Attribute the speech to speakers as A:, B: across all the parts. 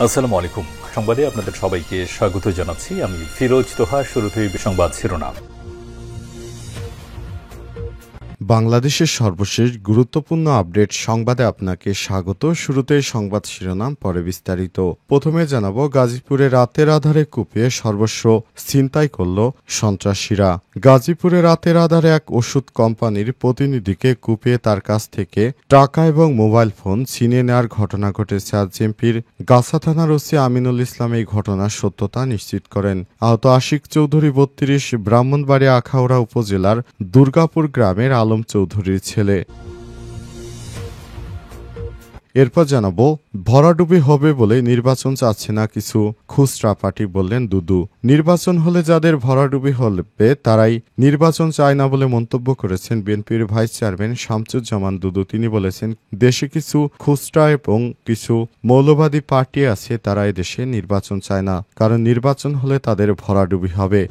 A: আসসালামু আলাইকুম। সংবাদে আপনাদের সবাইকে স্বাগত জানাচ্ছি। আমি ফিরোজ তোহা। শুরুতেই সংবাদ শিরোনাম।
B: বাংলাদেশের সর্বশেষ গুরুত্বপূর্ণ আপডেট সংবাদে আপনাকে স্বাগত। শুরুতেই সংবাদ শিরোনাম, পরে বিস্তারিত। প্রথমে জানাবো, গাজীপুরে রাতের আধারে কুপিয়ে সর্বস্ব ছিনতাই করল সন্ত্রাসীরা। গাজীপুরে রাতের আধারে এক ওষুধ কোম্পানির প্রতিনিধিকে কুপিয়ে তার কাছ থেকে টাকা এবং মোবাইল ফোন ছিনিয়ে নেওয়ার ঘটনা ঘটেছে। আজ জেএমপির গাছা থানার ওসি আমিনুল ইসলাম এই ঘটনার সত্যতা নিশ্চিত করেন। আহত আশিক চৌধুরী ৩২, ব্রাহ্মণবাড়িয়া আখাউড়া উপজেলার দুর্গাপুর গ্রামের আলম চৌধুরীর ছেলে। এরপর জানাবো, ভরাডুবি হবে বলে নির্বাচন চাচ্ছে না কিছু খুচরা পার্টি, বললেন দুদু। নির্বাচন হলে যাদের ভরাডুবি হবে তারাই নির্বাচন চায় না বলে মন্তব্য করেছেন বিএনপির ভাইস চেয়ারম্যান শামসুজ্জামান দুদু। তিনি বলেছেন, দেশে কিছু খুচরা এবং কিছু মৌলবাদী পার্টি আছে, তারা দেশে নির্বাচন চায় না, কারণ নির্বাচন হলে তাদের ভরাডুবি হবে।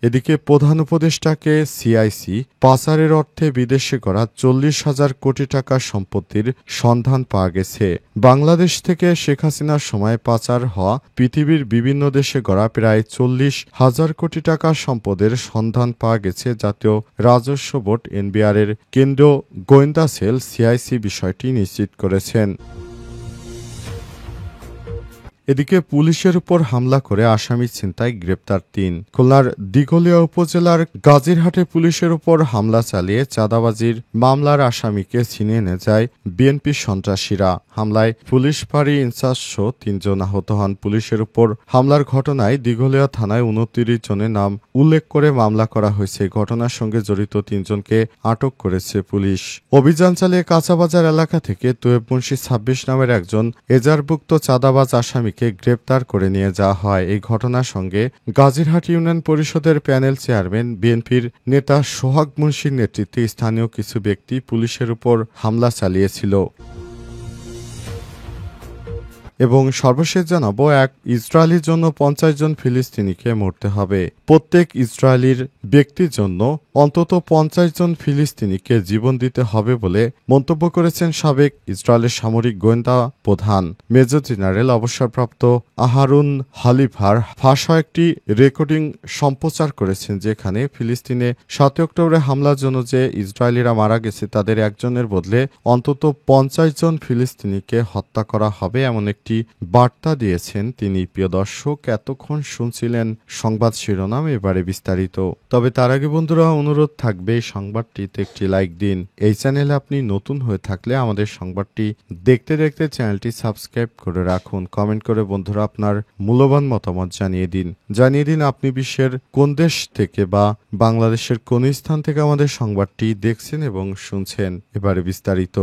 B: এদিকে প্রধান উপদেষ্টাকে সিআইসি পাচারের অর্থে বিদেশে করা ৪০,০০০ কোটি টাকা সম্পত্তির সন্ধান পাওয়া গেছে। বাংলাদেশ থেকে শেখ হাসিনার সময় পাচার হওয়া পৃথিবীর বিভিন্ন দেশে গড়া প্রায় ৪০,০০০ কোটি টাকা সম্পদের সন্ধান পাওয়া গেছে। জাতীয় রাজস্ব বোর্ড এনবিআরের কেন্দ্রীয় গোয়েন্দা সেল সিআইসি বিষয়টি নিশ্চিত করেছেন। এদিকে পুলিশের উপর হামলা করে আসামি ছিনতাই, গ্রেপ্তার ৩। খুলনার দিঘলিয়া উপজেলার গাজীরহাটে পুলিশের উপর হামলা চালিয়ে চাঁদাবাজির মামলার আসামিকে ছিনিয়ে নিয়ে যায় বিএনপি সন্ত্রাসীরা। হামলায় পুলিশ ফাঁড়ি ইনচার্জ সহ ৩ জন আহত হন। পুলিশের উপর হামলার ঘটনায় দিঘলিয়া থানায় ২৯ জনের নাম উল্লেখ করে মামলা করা হয়েছে। ঘটনার সঙ্গে জড়িত ৩ জনকে আটক করেছে পুলিশ। অভিযান চালিয়ে কাঁচাবাজার এলাকা থেকে তোয়েব মুন্সি ২৬ নামের একজন এজারভুক্ত চাঁদাবাজ আসামিকে গ্রেপ্তার করে নিয়ে যাওয়া হয়। এই ঘটনার সঙ্গে গাজীরহাট ইউনিয়ন পরিষদের প্যানেল চেয়ারম্যান বিএনপির নেতা সোহাগ মুন্সির নেতৃত্বে স্থানীয় কিছু ব্যক্তি পুলিশের উপর হামলা চালিয়েছিল। এবং সর্বশেষ জানাবো, এক ইসরায়েলির জন্য ৫০ জন ফিলিস্তিনিকে মরতে হবে। প্রত্যেক ইসরায়েলির ব্যক্তির জন্য অন্তত ৫০ জন ফিলিস্তিনিকে জীবন দিতে হবে বলে মন্তব্য করেছেন সাবেক ইসরায়েলের সামরিক গোয়েন্দা প্রধান মেজর জেনারেল অবসরপ্রাপ্ত আহারুন হালিফার ভাষা একটি রেকর্ডিং সম্প্রচার করেছেন, যেখানে ফিলিস্তিনে ৭ অক্টোবরে হামলার জন্য যে ইসরায়েলিরা মারা গেছে তাদের একজনের বদলে অন্তত ৫০ জন ফিলিস্তিনিকে হত্যা করা হবে, এমন একটি বার্তা দিয়েছেন তিনি। প্রিয় দর্শক, এতক্ষণ শুনছিলেন সংবাদ শিরোনাম, এবারে বিস্তারিত। তবে তার আগে বন্ধুরা, অনুরোধ থাকবে এই সংবাদটিতে একটি লাইক দিন। এই চ্যানেলে আপনি নতুন হয়ে থাকলে আমাদের সংবাদটি দেখতে দেখতে চ্যানেলটি সাবস্ক্রাইব করে রাখুন। কমেন্ট করে বন্ধুরা আপনার মূল্যবান মতামত জানিয়ে দিন আপনি বিশ্বের কোন দেশ থেকে বা বাংলাদেশের কোন স্থান থেকে আমাদের সংবাদটি দেখছেন এবং শুনছেন। এবারে বিস্তারিত।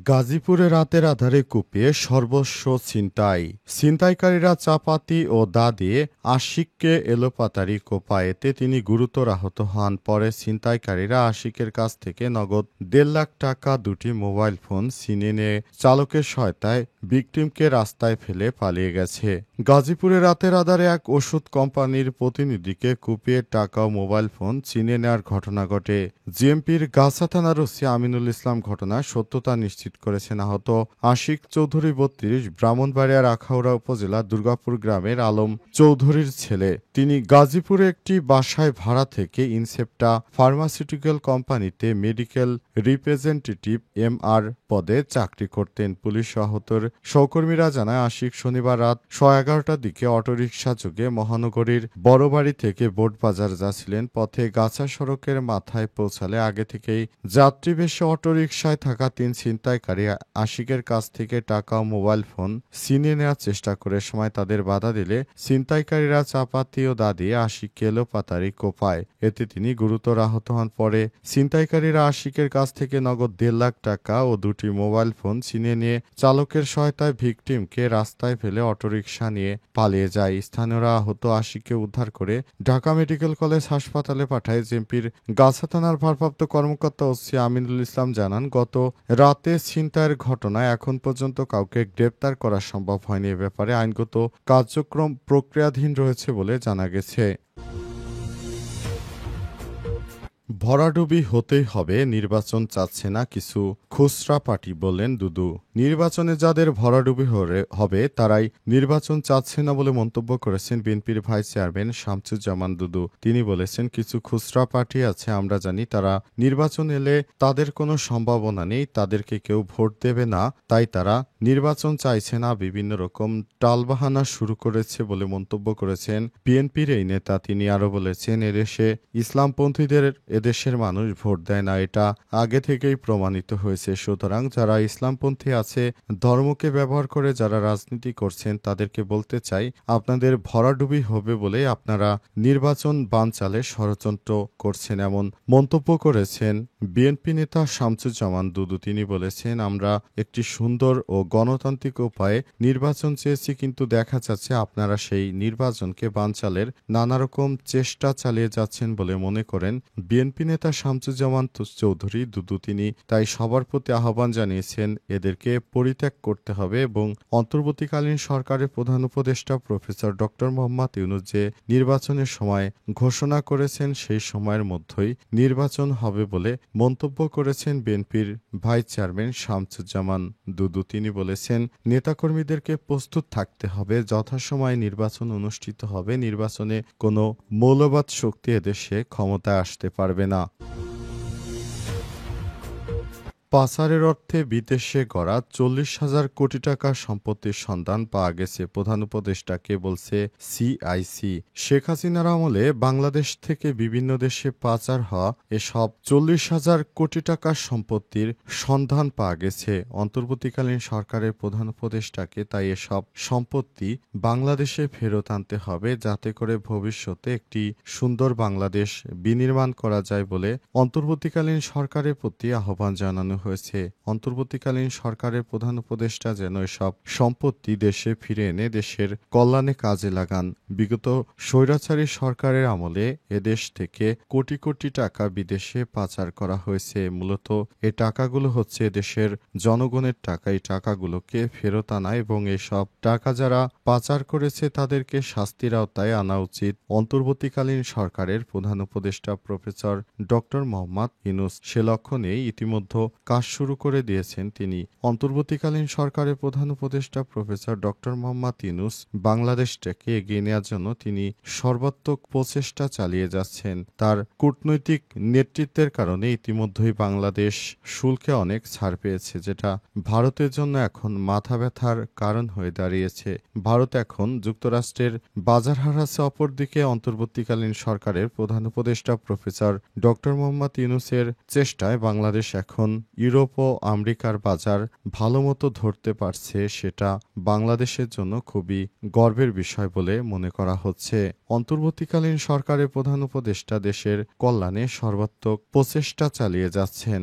B: গাজীপুরে রাতের আধারে কুপিয়ে সর্বস্ব ছিনতাই। ছিনতাইকারীরা চাপাতি ও দা দিয়ে আশিককে এলোপাতাড়ি কোপায়, এতে তিনি গুরুতর আহত হন। পরে ছিনতাইকারীরা আশিকের কাছ থেকে নগদ ১.৫ লাখ টাকা, ২টি মোবাইল ফোন ছিনিয়ে নিয়ে চালকের সহায়তায় ভিকটিমকে রাস্তায় ফেলে পালিয়ে গেছে। গাজীপুরে রাতের আধারে এক ওষুধ কোম্পানির প্রতিনিধিকে কুপিয়ে টাকা ও মোবাইল ফোন ছিনিয়ে নেওয়ার ঘটনা ঘটে। জেএমপির গাছা থানার ওসি আমিনুল ইসলাম ঘটনার সত্যতা নিশ্চিত করেছেন। আহত আশিক চৌধুরী ৩২, ব্রাহ্মণবাড়িয়ার আখাউড়া উপজেলা দুর্গাপুর গ্রামের আলম চৌধুরীর ছেলে। তিনি গাজীপুরে একটি বাসায় ভাড়া থেকে ইনসেপ্টা ফার্মাসিউটিক্যাল কোম্পানিতে মেডিকেল রিপ্রেজেন্টেটিভ MR পদে চাকরি করতেন। পুলিশ আহতর সহকর্মীরা জানায়, আশিক শনিবার রাত ১১:১৫টার দিকে অটোরিকশা যোগে মহানগরীর বড়বাড়ি থেকে বোটবাজার যাচ্ছিলেন। পথে গাছা সড়কের মাথায় পৌঁছালে আগে থেকেই যাত্রীবেশে অটোরিকশায় থাকা ৩ ছিনতাইকারী আশিকের কাছ থেকে টাকা ও মোবাইল ফোন ছিনিয়ে নেওয়ার চেষ্টা করে। সময় তাদের বাধা দিলে ছিনতাইকারীরা চাপাতি ও দা দিয়ে আশিককে এলোপাতাড়ি কোপায়, এতে তিনি গুরুতর আহত হন। পরে ছিনতাইকারীরা আশিকের কাছ থেকে নগদ ১.৫ লাখ টাকা ও ২টি মোবাইল ফোন ছিনিয়ে নিয়ে চালকের সহায়তায় ভিকটিমকে রাস্তায় ফেলে অটোরিকশা নিয়ে পালিয়ে যায়। স্থানীয়রা আহত আশিককে উদ্ধার করে ঢাকা মেডিকেল কলেজ হাসপাতালে পাঠায়। জেএমপির গাছা থানার ভারপ্রাপ্ত কর্মকর্তা ওসি আমিনুল ইসলাম জানান, গত রাতে ছিনতাইয়ের ঘটনায় এখন পর্যন্ত কাউকে গ্রেপ্তার করা সম্ভব হয়নি। এ ব্যাপারে আইনগত কার্যক্রম প্রক্রিয়াধীন রয়েছে বলে জানা গেছে। ভরাডুবি হতেই হবে, নির্বাচন চাচ্ছে না কিছু খুচরা পার্টি, বললেন দুদু। নির্বাচনে যাদের ভরাডুবি হবে তারাই নির্বাচন চাচ্ছে না বলে মন্তব্য করেছেন বিএনপির ভাইস চেয়ারম্যান শামসুজ্জামান দুদু। তিনি বলেছেন, কিছু খুচরা পার্টি আছে, আমরা জানি তারা নির্বাচন এলে তাদের কোনো সম্ভাবনা নেই, তাদেরকে কেউ ভোট দেবে না, তাই তারা নির্বাচন চাইছে না, বিভিন্ন রকম টালবাহানা শুরু করেছে বলে মন্তব্য করেছেন বিএনপির এই নেতা। তিনি আরও বলেছেন, এদেশে ইসলামপন্থীদের এদেশের মানুষ ভোট দেয় না, এটা আগে থেকেই প্রমাণিত হয়েছে। সুতরাং যারা ইসলামপন্থী আছে, ধর্মকে ব্যবহার করে যারা রাজনীতি করছেন, তাদেরকে বলতে চাই, আপনাদের ভরাডুবি হবে বলে আপনারা নির্বাচন বানচালে ষড়যন্ত্র করছেন, এমন মন্তব্য করেছেন বিএনপি নেতা শামসুজ্জামান দুদু। তিনি বলেছেন, আমরা একটি সুন্দর ও গণতান্ত্রিক উপায়ে নির্বাচন চেয়েছি, কিন্তু দেখা যাচ্ছে আপনারা সেই নির্বাচনকে বানচালের নানা রকম চেষ্টা চালিয়ে যাচ্ছেন বলে মনে করেন বিএনপি নেতা শামসুজ্জামান চৌধুরী দুদু। তিনি তাই সবার প্রতি আহ্বান জানিয়েছেন, এদেরকে পরিত্যাগ করতে হবে এবং অন্তর্বর্তীকালীন সরকারের প্রধান উপদেষ্টা প্রফেসর ডক্টর মোহাম্মদ ইউনূস যে নির্বাচনের সময় ঘোষণা করেছেন, সেই সময়ের মধ্যেই নির্বাচন হবে বলে মন্তব্য করেছেন বিএনপির ভাইস চেয়ারম্যান শামসুজ্জামান দুদু। তিনি বলেছেন, নেতাকর্মীদেরকে প্রস্তুত থাকতে হবে, যথাসময়ে নির্বাচন অনুষ্ঠিত হবে, নির্বাচনে কোনো মৌলবাদ শক্তি এদেশে ক্ষমতায় আসতে পারবে না। পাচারের অর্থে বিদেশে গড়া 40,000 কোটি টাকার সম্পত্তির সন্ধান পাওয়া গেছে, প্রধান উপদেষ্টাকে বলছে সিআইসি। শেখ হাসিনার আমলে বাংলাদেশ থেকে বিভিন্ন দেশে পাচার হওয়া এসব 40,000 কোটি টাকার সম্পত্তির সন্ধান পাওয়া গেছে। অন্তর্বর্তীকালীন সরকারের প্রধান উপদেষ্টাকে তাই এসব সম্পত্তি বাংলাদেশে ফেরত আনতে হবে, যাতে করে ভবিষ্যতে একটি সুন্দর বাংলাদেশ বিনির্মাণ করা যায় বলে অন্তর্বর্তীকালীন সরকারের প্রতি আহ্বান জানানো হয়েছে। অন্তর্বর্তীকালীন সরকারের প্রধান উপদেষ্টা যেন এসব সম্পত্তি দেশে ফিরে এনে দেশের কল্যাণে কাজে লাগান। বিগত স্বৈরাচারী সরকারের আমলে এদেশ থেকে কোটি কোটি টাকা বিদেশে পাচার করা হয়েছে। মূলত এই টাকাগুলো হচ্ছে দেশের জনগণের টাকা। এই টাকাগুলোকে ফেরত আনা এবং এসব টাকা যারা পাচার করেছে তাদেরকে শাস্তির আওতায় আনা উচিত অন্তর্বর্তীকালীন সরকারের প্রধান উপদেষ্টা প্রফেসর ডক্টর মোহাম্মদ ইউনূস। সে লক্ষ্য নিয়ে ইতিমধ্যে কাজ শুরু করে দিয়েছেন তিনি। অন্তর্বর্তীকালীন সরকারের প্রধান উপদেষ্টা প্রফেসর ডক্টর মোহাম্মদ ইউনূস বাংলাদেশটাকে এগিয়ে নেওয়ার জন্য তিনি সর্বাত্মক প্রচেষ্টা চালিয়ে যাচ্ছেন। তার কূটনৈতিক নেতৃত্বের কারণে ইতিমধ্যেই বাংলাদেশ শুল্কে অনেক ছাড় পেয়েছে, যেটা ভারতের জন্য এখন মাথা ব্যথার কারণ হয়ে দাঁড়িয়েছে। ভারত এখন যুক্তরাষ্ট্রের বাজার হারাচ্ছে। অপরদিকে অন্তর্বর্তীকালীন সরকারের প্রধান উপদেষ্টা প্রফেসর ডক্টর মোহাম্মদ ইউনূসের চেষ্টায় বাংলাদেশ এখন ইউরোপ ও আমেরিকার বাজার ভালোমতো ধরতে পারছে। সেটা বাংলাদেশের জন্য খুবই গর্বের বিষয় বলে মনে করা হচ্ছে। অন্তর্বর্তীকালীন সরকারের প্রধান উপদেষ্টা দেশের কল্যাণে সর্বাত্মক প্রচেষ্টা চালিয়ে যাচ্ছেন।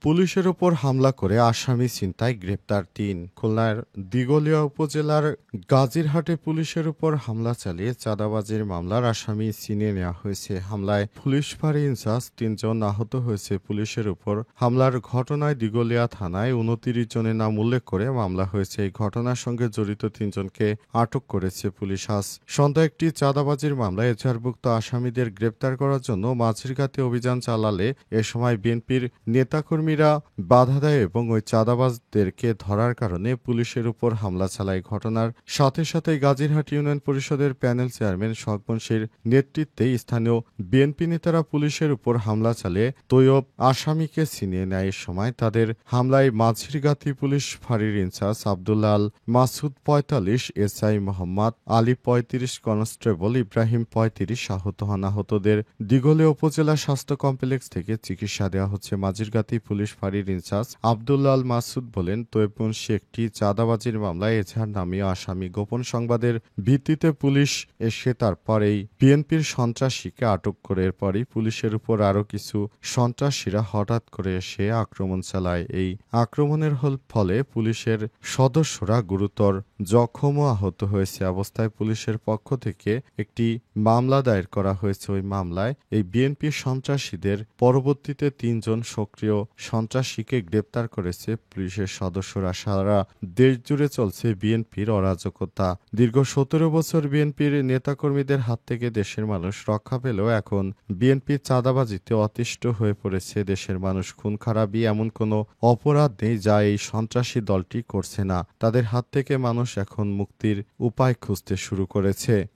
B: পুলিশের ওপর হামলা করে আসামি ছিনতাই, গ্রেপ্তার ৩। খুলনার দিঘলিয়া উপজেলার গাজীরহাটে পুলিশের উপর হামলা চালিয়ে চাঁদাবাজির মামলার আসামি ছিনিয়ে নেওয়া হয়েছে। হামলায় পুলিশ ফাঁড়ি ইনচার্জ ৩ জন আহত হয়েছে। পুলিশের উপর হামলার ঘটনায় দিঘলিয়া থানায় ২৯ জনের নাম উল্লেখ করে মামলা হয়েছে। এই ঘটনার সঙ্গে জড়িত ৩ জনকে আটক করেছে পুলিশ। আজ সন্ধ্যায় একটি চাঁদাবাজির মামলায় এজাহারভুক্ত আসামিদের গ্রেপ্তার করার জন্য মাঝিরঘাটে অভিযান চালালে এ সময় বিএনপির নেতাকর্মীরা বাধা দেয় এবং ওই চাঁদাবাজদেরকে ধরার কারণে পুলিশের উপর হামলা চালায়। ঘটনার সাথে সাথে গাজীরহাট ইউনিয়ন পরিষদের প্যানেল চেয়ারম্যান সোহাগ বংশীর নেতৃত্বে স্থানীয় বিএনপি নেতারা পুলিশের উপর হামলা চালিয়ে তৈয়ব আসামিকে ছিনিয়ে নেয়। এ সময় তাদের হামলায় মাঝিরঘাটি পুলিশ ফাঁড়ির in charge Abdullah Al Masud ৪৫, SI Mohammad Ali ৩৫, constable Ibrahim ৩৫ আহত হন। আহতদের দিঘলিয়া উপজেলা স্বাস্থ্য কমপ্লেক্স থেকে চিকিৎসা দেওয়া হচ্ছে। মাঝিরঘাটি পুলিশ ফাঁড়ির ইনচার্জ আব্দুল্লাহ আল মাসুদ বলেন, তৈয়ব বংশী একটি চাঁদাবাজির মামলায় এজাহার নামীয় আসামি। গোপন সংবাদের ভিত্তিতে পুলিশ এসে তারপর এই বিএনপির সন্ত্রাসীকে আটক করে। এরপরই পুলিশের উপর আরও কিছু সন্ত্রাসীরা হঠাৎ করে এসে আক্রমণ চালায়। এই আক্রমণের ফলে পুলিশের সদস্যরা গুরুতর জখম ও আহত হয়েছে। অবস্থায় পুলিশের পক্ষ থেকে একটি মামলা দায়ের করা হয়েছে। ওই মামলায় এই বিএনপির সন্ত্রাসীদের পরবর্তীতে ৩ জন সক্রিয় সন্ত্রাসীকে গ্রেপ্তার করেছে পুলিশের সদস্যরা। সারা দেশ জুড়ে চলছে বিএনপির অরাজকতা। দীর্ঘ ১৭ বছর বিএনপির নেতাকর্মীদের হাত থেকে দেশের মানুষ রক্ষা পেলেও এখন বিএনপির চাঁদাবাজিতে অতিষ্ঠ হয়ে পড়েছে দেশের মানুষ। খুন খারাপি এমন কোনো অপরাধ নেই যা এই সন্ত্রাসী দলটি করছে না। তাদের হাত থেকে মানুষ এখন মুক্তির উপায় খুঁজতে শুরু করেছে।